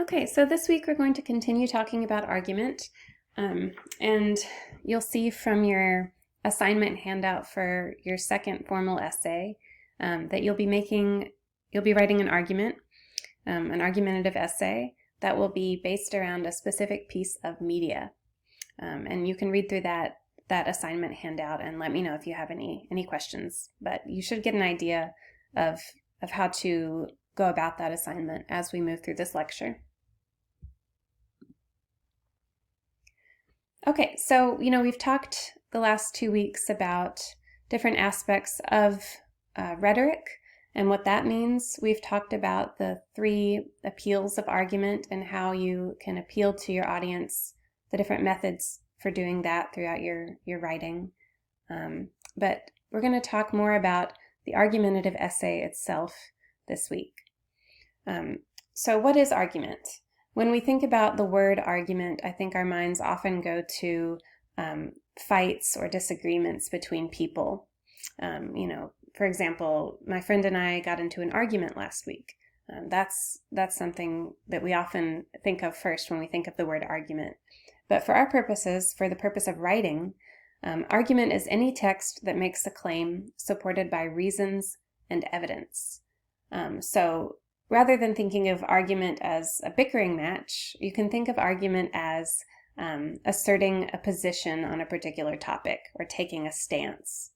Okay, so this week we're going to continue talking about argument, and you'll see from your assignment handout for your second formal essay that you'll be writing an argument, an argumentative essay that will be based around a specific piece of media, and you can read through that assignment handout and let me know if you have any questions. But you should get an idea of how to go about that assignment as we move through this lecture. Okay, so we've talked the last 2 weeks about different aspects of rhetoric and what that means. We've talked about the 3 appeals of argument and how you can appeal to your audience, the different methods for doing that throughout your writing. But we're going to talk more about the argumentative essay itself this week. So what is argument? When we think about the word argument, I think our minds often go to fights or disagreements between people. For example, my friend and I got into an argument last week. That's something that we often think of first when we think of the word argument. But for our purposes, for the purpose of writing, argument is any text that makes a claim supported by reasons and evidence. So rather than thinking of argument as a bickering match, you can think of argument as asserting a position on a particular topic or taking a stance.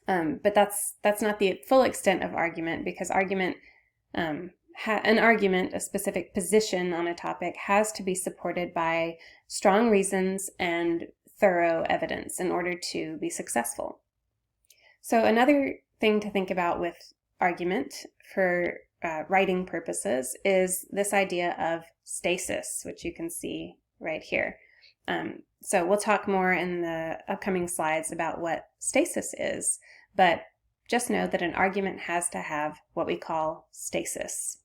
But that's not the full extent of argument, because argument, an argument, a specific position on a topic, has to be supported by strong reasons and thorough evidence in order to be successful. So another thing to think about with argument for writing purposes is this idea of stasis, which you can see right here. So we'll talk more in the upcoming slides about what stasis is, but just know that an argument has to have what we call stasis.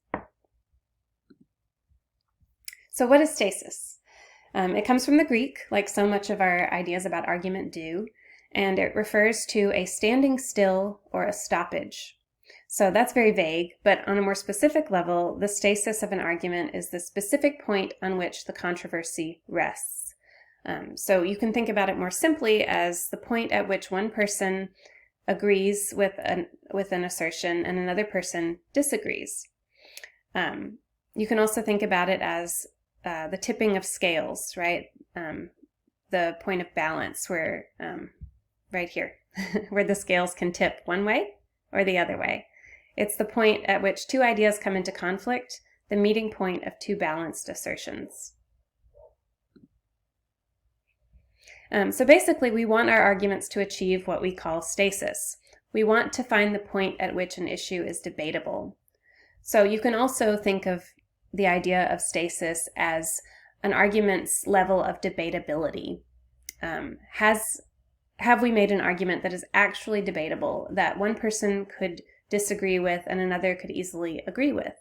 So what is stasis? It comes from the Greek, like so much of our ideas about argument do, and it refers to a standing still or a stoppage. So that's very vague, but on a more specific level, the stasis of an argument is the specific point on which the controversy rests. So you can think about it more simply as the point at which one person agrees with an assertion and another person disagrees. You can also think about it as the tipping of scales, right? The point of balance where, right here, where the scales can tip one way or the other way. It's the point at which 2 ideas come into conflict, the meeting point of 2 balanced assertions. So basically, we want our arguments to achieve what we call stasis. We want to find the point at which an issue is debatable. So you can also think of the idea of stasis as an argument's level of debatability. Have we made an argument that is actually debatable, that one person could disagree with and another could easily agree with?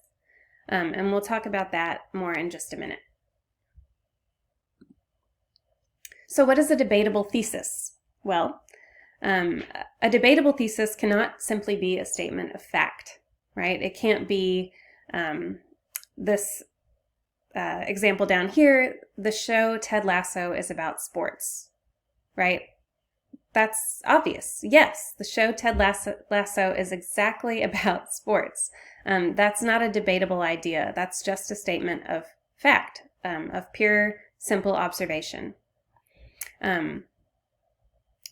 And we'll talk about that more in just a minute. So what is a debatable thesis? Well, a debatable thesis cannot simply be a statement of fact, right? It can't be this example down here, the show Ted Lasso is about sports, right? That's obvious. Yes, the show Ted Lasso is exactly about sports. That's not a debatable idea. That's just a statement of fact, of pure, simple observation. A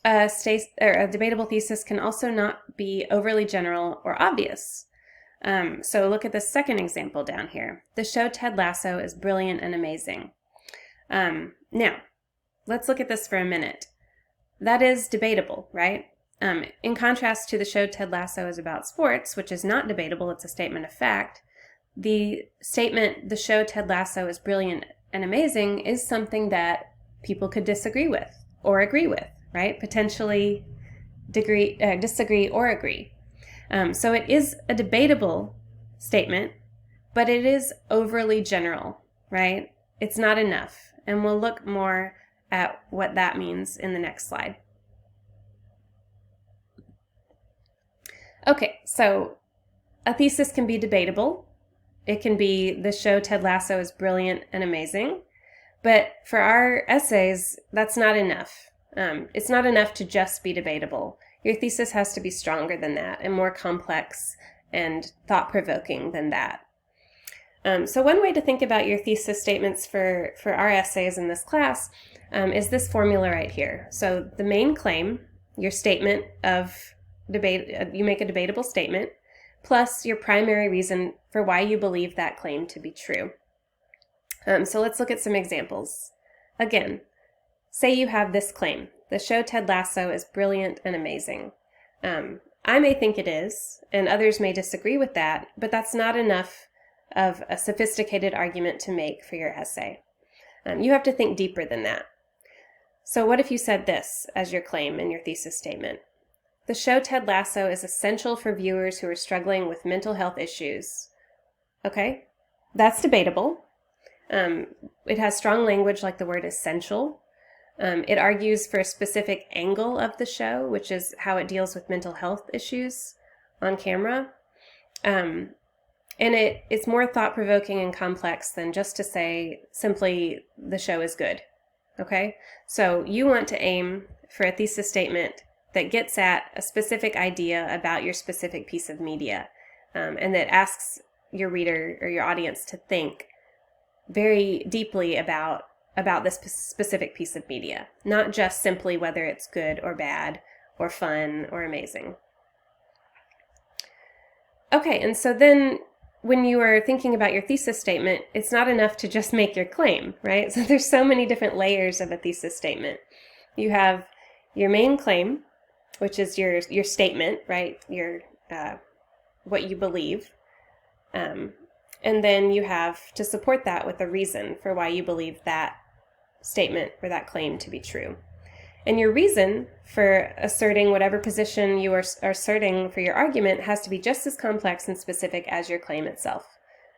debatable thesis can also not be overly general or obvious. So look at the second example down here. The show Ted Lasso is brilliant and amazing. Now, let's look at this for a minute. That is debatable, right? In contrast to the show Ted Lasso is about sports, which is not debatable, it's a statement of fact, the statement, the show Ted Lasso is brilliant and amazing, is something that people could disagree with or agree with, right? Potentially disagree or agree. So it is a debatable statement, but it is overly general, right? It's not enough. And we'll look more at what that means in the next slide. Okay, so a thesis can be debatable, it can be, the show Ted Lasso is brilliant and amazing. But for our essays, that's not enough. It's not enough to just be debatable. Your thesis has to be stronger than that and more complex and thought-provoking than that. So one way to think about your thesis statements for our essays in this class is this formula right here. So the main claim, your statement of debate, you make a debatable statement, plus your primary reason for why you believe that claim to be true. So let's look at some examples. Again, say you have this claim: the show Ted Lasso is brilliant and amazing. I may think it is, and others may disagree with that, but that's not enough of a sophisticated argument to make for your essay. You have to think deeper than that. So what if you said this as your claim in your thesis statement? The show Ted Lasso is essential for viewers who are struggling with mental health issues. Okay, that's debatable. It has strong language like the word essential. It argues for a specific angle of the show, which is how it deals with mental health issues on camera. And it's more thought-provoking and complex than just to say simply the show is good. Okay, so you want to aim for a thesis statement that gets at a specific idea about your specific piece of media, and that asks your reader or your audience to think very deeply about this specific piece of media, not just simply whether it's good or bad or fun or amazing. Okay, and so then when you are thinking about your thesis statement, it's not enough to just make your claim, right? So there's so many different layers of a thesis statement. You have your main claim, which is your statement, right? Your what you believe. And then you have to support that with a reason for why you believe that statement or that claim to be true. And your reason for asserting whatever position you are asserting for your argument has to be just as complex and specific as your claim itself.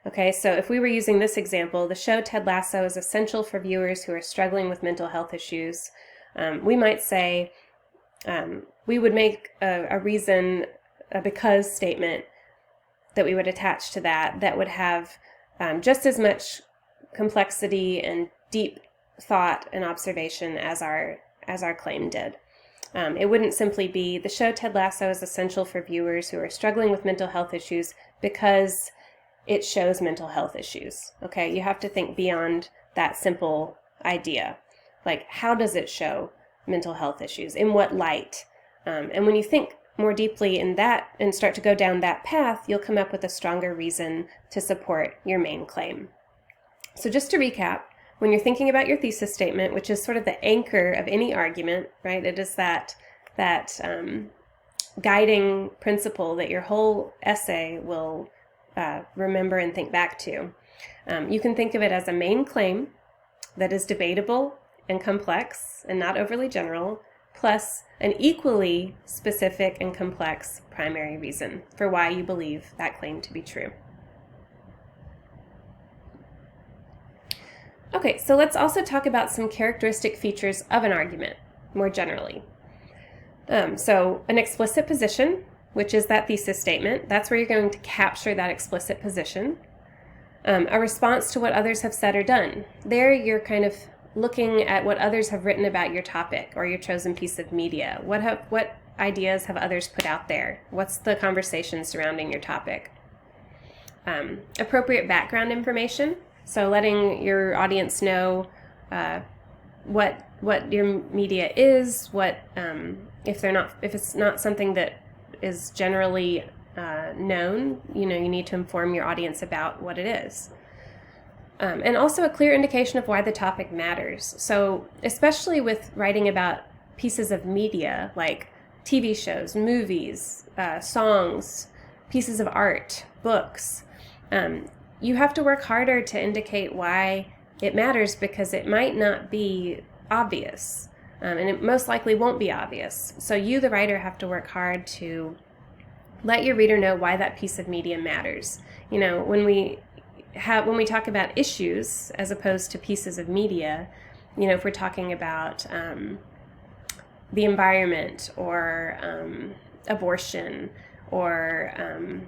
Okay, so if we were using this example, the show Ted Lasso is essential for viewers who are struggling with mental health issues. We might say, we would make a reason, a because statement that we would attach to that would have just as much complexity and deep thought and observation as our claim did. It wouldn't simply be, the show Ted Lasso is essential for viewers who are struggling with mental health issues because it shows mental health issues. Okay, you have to think beyond that simple idea. Like, how does it show mental health issues? In what light? And when you think more deeply in that and start to go down that path, you'll come up with a stronger reason to support your main claim. So just to recap, when you're thinking about your thesis statement, which is sort of the anchor of any argument, right? It is that guiding principle that your whole essay will remember and think back to. You can think of it as a main claim that is debatable and complex and not overly general, plus an equally specific and complex primary reason for why you believe that claim to be true. Okay, so let's also talk about some characteristic features of an argument, more generally. So an explicit position, which is that thesis statement, that's where you're going to capture that explicit position. A response to what others have said or done. There you're kind of looking at what others have written about your topic or your chosen piece of media. What ideas have others put out there? What's the conversation surrounding your topic? Appropriate background information. So letting your audience know what your media is, if it's not something that is generally known, you need to inform your audience about what it is. And also a clear indication of why the topic matters. So especially with writing about pieces of media like TV shows, movies, songs, pieces of art, books, you have to work harder to indicate why it matters because it might not be obvious, and it most likely won't be obvious. So you, the writer, have to work hard to let your reader know why that piece of media matters. When we talk about issues as opposed to pieces of media, if we're talking about the environment or abortion or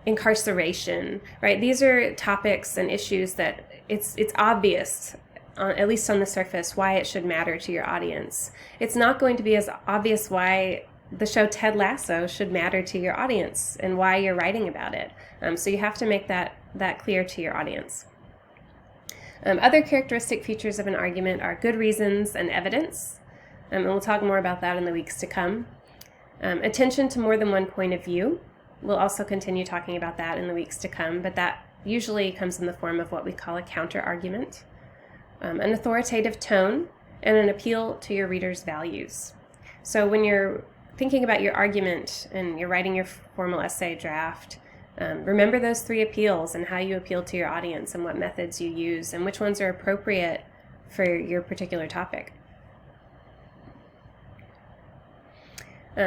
incarceration, right? These are topics and issues that it's obvious, at least on the surface, why it should matter to your audience. It's not going to be as obvious why the show Ted Lasso should matter to your audience and why you're writing about it. So you have to make that clear to your audience. Other characteristic features of an argument are good reasons and evidence, and we'll talk more about that in the weeks to come. Attention to more than one point of view. We'll also continue talking about that in the weeks to come, but that usually comes in the form of what we call a counter-argument. An authoritative tone, and an appeal to your reader's values. So when you're thinking about your argument and you're writing your formal essay draft, remember those three appeals and how you appeal to your audience and what methods you use and which ones are appropriate for your particular topic.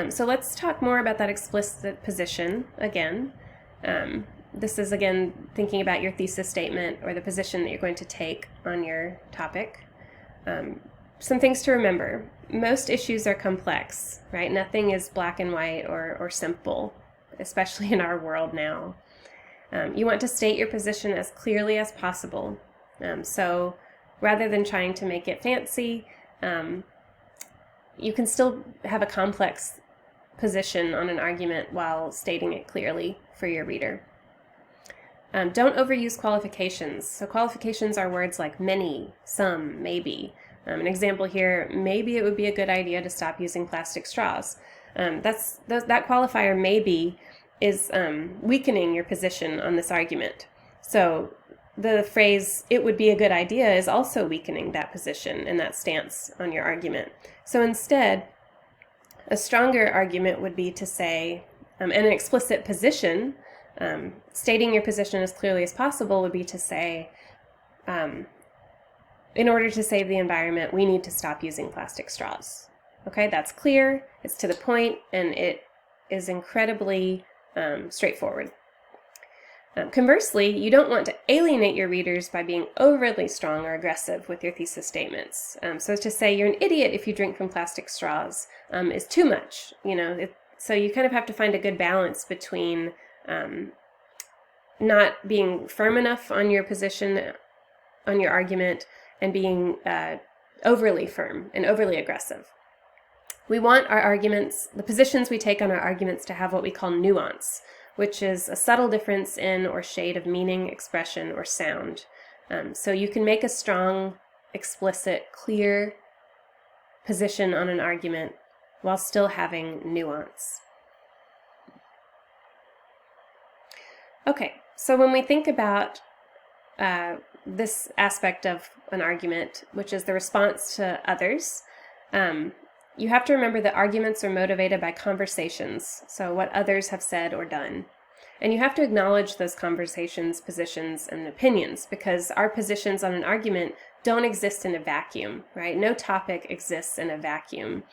So let's talk more about that explicit position again. This is, again, thinking about your thesis statement or the position that you're going to take on your topic. Some things to remember. Most issues are complex, right? Nothing is black and white or simple, especially in our world now. You want to state your position as clearly as possible. So rather than trying to make it fancy, you can still have a complex position on an argument while stating it clearly for your reader. Don't overuse qualifications. So qualifications are words like many, some, maybe. An example here, maybe it would be a good idea to stop using plastic straws. That qualifier maybe is weakening your position on this argument. So the phrase, it would be a good idea, is also weakening that position and that stance on your argument. So instead, a stronger argument would be to say, and an explicit position, stating your position as clearly as possible would be to say, in order to save the environment, we need to stop using plastic straws. Okay, that's clear, it's to the point, and it is incredibly straightforward. Conversely, you don't want to alienate your readers by being overly strong or aggressive with your thesis statements. So to say you're an idiot if you drink from plastic straws is too much. So you kind of have to find a good balance between not being firm enough on your position, on your argument, and being overly firm and overly aggressive. We want our arguments, the positions we take on our arguments, to have what we call nuance, which is a subtle difference in or shade of meaning, expression, or sound. So you can make a strong, explicit, clear position on an argument while still having nuance. Okay, so when we think about this aspect of an argument, which is the response to others, you have to remember that arguments are motivated by conversations, so what others have said or done. And you have to acknowledge those conversations, positions, and opinions, because our positions on an argument don't exist in a vacuum, right? No topic exists in a vacuum,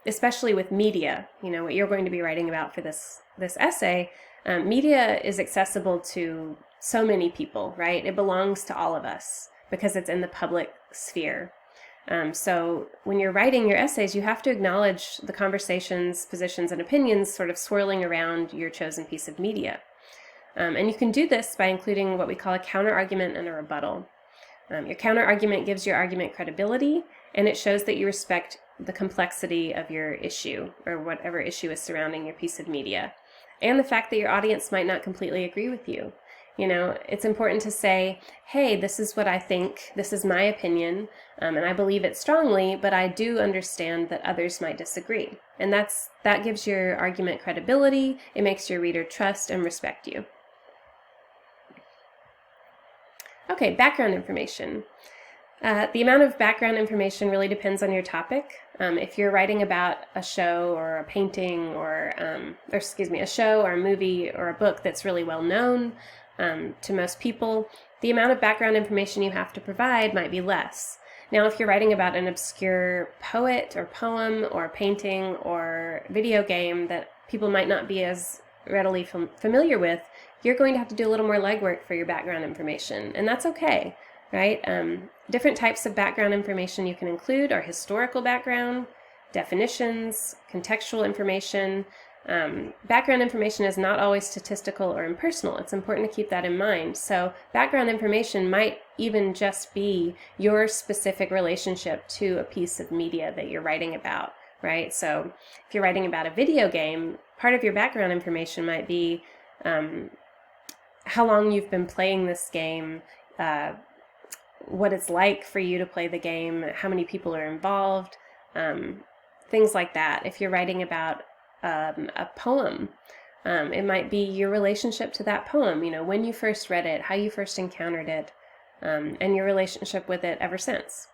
especially with media. What you're going to be writing about for this essay, media is accessible to so many people, right? It belongs to all of us because it's in the public sphere. So when you're writing your essays, you have to acknowledge the conversations, positions, and opinions sort of swirling around your chosen piece of media. And you can do this by including what we call a counter-argument and a rebuttal. Your counter-argument gives your argument credibility, and it shows that you respect the complexity of your issue, or whatever issue is surrounding your piece of media, and the fact that your audience might not completely agree with you. It's important to say, hey, this is what I think, this is my opinion, and I believe it strongly, but I do understand that others might disagree. And that gives your argument credibility, it makes your reader trust and respect you. Okay, background information. The amount of background information really depends on your topic. If you're writing about a show or a painting a show or a movie or a book that's really well known to most people, the amount of background information you have to provide might be less. Now, if you're writing about an obscure poet or poem or painting or video game that people might not be as readily familiar with, you're going to have to do a little more legwork for your background information, and that's okay, right? Different types of background information you can include are historical background, definitions, contextual information, Background information is not always statistical or impersonal. It's important to keep that in mind. So background information might even just be your specific relationship to a piece of media that you're writing about, right? So if you're writing about a video game, part of your background information might be how long you've been playing this game, what it's like for you to play the game, how many people are involved, things like that. If you're writing about a poem, it might be your relationship to that poem, when you first read it, how you first encountered it, and your relationship with it ever since.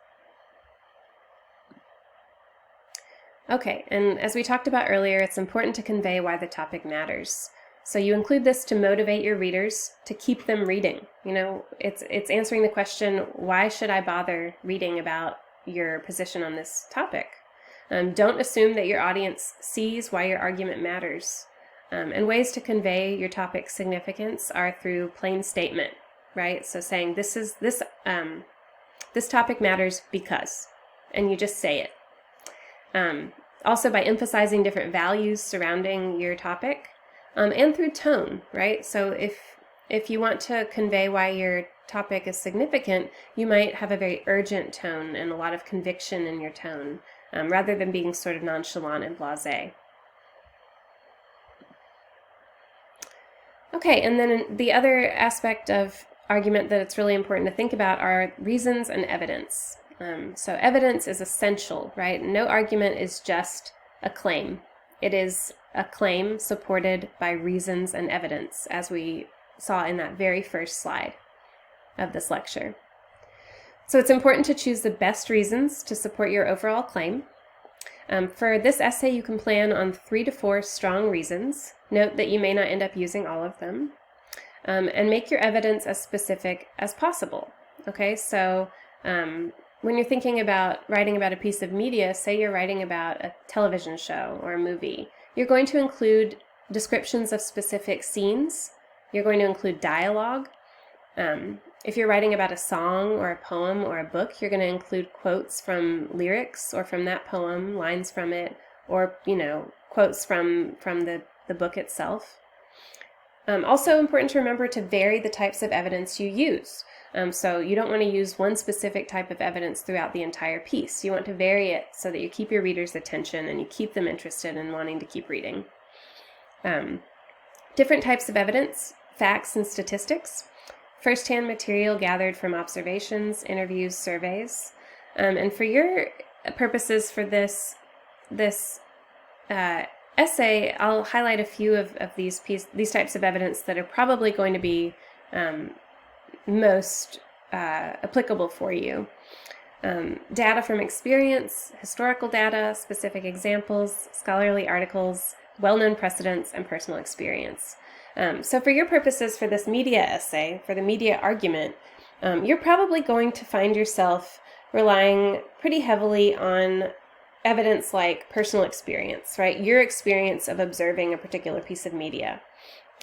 Okay, and as we talked about earlier, it's important to convey why the topic matters. So you include this to motivate your readers, to keep them reading. It's answering the question, why should I bother reading about your position on this topic? Don't assume that your audience sees why your argument matters. And ways to convey your topic's significance are through plain statement, right? So saying this topic matters because, and you just say it. Also by emphasizing different values surrounding your topic, and through tone, right? So if you want to convey why your topic is significant, you might have a very urgent tone and a lot of conviction in your tone, rather than being sort of nonchalant and blasé. Okay, and then the other aspect of argument that it's really important to think about are reasons and evidence. So evidence is essential, right? No argument is just a claim. It is a claim supported by reasons and evidence, as we saw in that very first slide of this lecture. So it's important to choose the best reasons to support your overall claim. For this essay, you can plan on 3 to 4 strong reasons. Note that you may not end up using all of them. And make your evidence as specific as possible. Okay, so when you're thinking about writing about a piece of media, say you're writing about a television show or a movie, you're going to include descriptions of specific scenes. You're going to include dialogue. If you're writing about a song or a poem or a book, you're going to include quotes from lyrics or from that poem, lines from it, or quotes from the book itself. Also important to remember to vary the types of evidence you use. So you don't want to use one specific type of evidence throughout the entire piece. You want to vary it so that you keep your readers' attention and you keep them interested in wanting to keep reading. Different types of evidence, facts and statistics, first-hand material gathered from observations, interviews, surveys. And for your purposes for this essay, I'll highlight a few of these types of evidence that are probably going to be most applicable for you. Data from experience, historical data, specific examples, scholarly articles, well-known precedents, and personal experience. So for your purposes for this media essay, for the media argument, you're probably going to find yourself relying pretty heavily on evidence like personal experience, right? Your experience of observing a particular piece of media.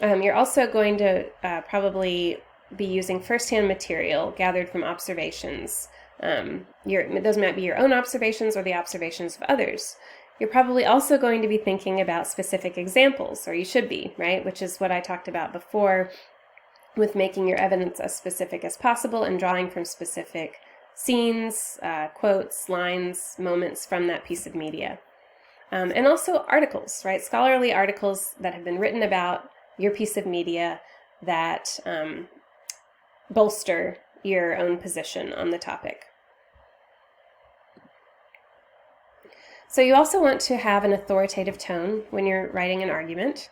You're also going to probably be using first-hand material gathered from observations. Those might be your own observations or the observations of others. You're probably also going to be thinking about specific examples, or you should be, right? Which is what I talked about before with making your evidence as specific as possible and drawing from specific scenes, quotes, lines, moments from that piece of media. And also articles, right? Scholarly articles that have been written about your piece of media that bolster your own position on the topic. So you also want to have an authoritative tone when you're writing an argument,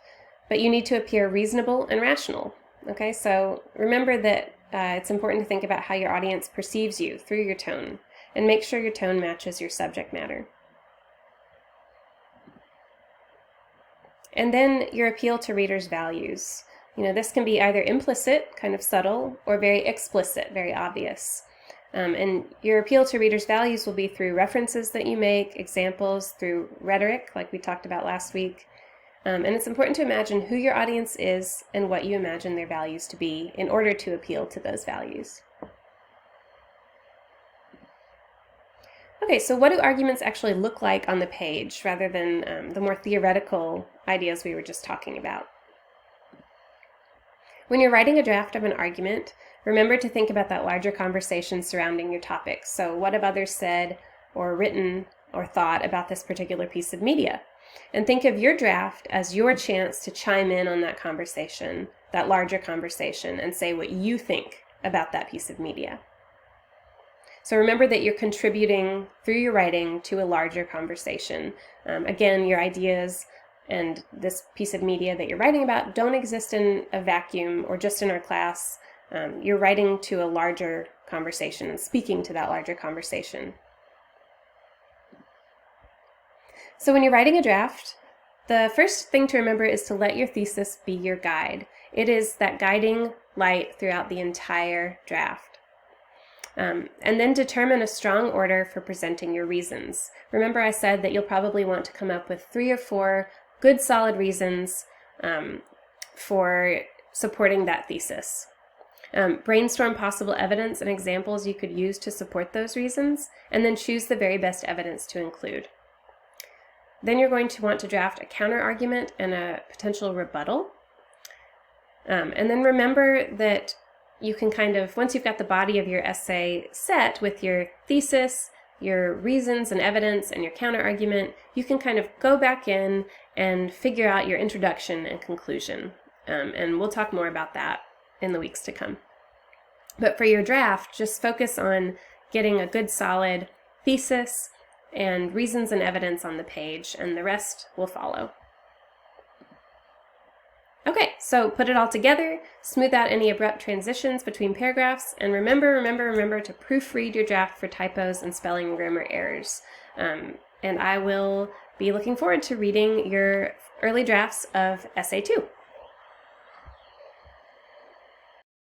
but you need to appear reasonable and rational. Okay, so remember that it's important to think about how your audience perceives you through your tone, and make sure your tone matches your subject matter. And then your appeal to readers' values. This can be either implicit, kind of subtle, or very explicit, very obvious. And your appeal to readers' values will be through references that you make, examples, through rhetoric, like we talked about last week. And it's important to imagine who your audience is and what you imagine their values to be in order to appeal to those values. Okay, so what do arguments actually look like on the page rather than the more theoretical ideas we were just talking about? When you're writing a draft of an argument, remember to think about that larger conversation surrounding your topic. So what have others said or written or thought about this particular piece of media? And think of your draft as your chance to chime in on that conversation, that larger conversation, and say what you think about that piece of media. So remember that you're contributing through your writing to a larger conversation. Again, your ideas and this piece of media that you're writing about don't exist in a vacuum or just in our class. You're writing to a larger conversation and speaking to that larger conversation. So when you're writing a draft, the first thing to remember is to let your thesis be your guide. It is that guiding light throughout the entire draft. And then determine a strong order for presenting your reasons. Remember I said that you'll probably want to come up with 3 or 4 good solid reasons for supporting that thesis. Brainstorm possible evidence and examples you could use to support those reasons, and then choose the very best evidence to include. Then you're going to want to draft a counter-argument and a potential rebuttal. And then remember that you can once you've got the body of your essay set with your thesis, your reasons and evidence, and your counter-argument, you can go back in and figure out your introduction and conclusion. And we'll talk more about that in the weeks to come. But for your draft, just focus on getting a good solid thesis and reasons and evidence on the page, and the rest will follow. Okay, so put it all together, smooth out any abrupt transitions between paragraphs, and remember to proofread your draft for typos and spelling and grammar errors. And I will be looking forward to reading your early drafts of Essay 2.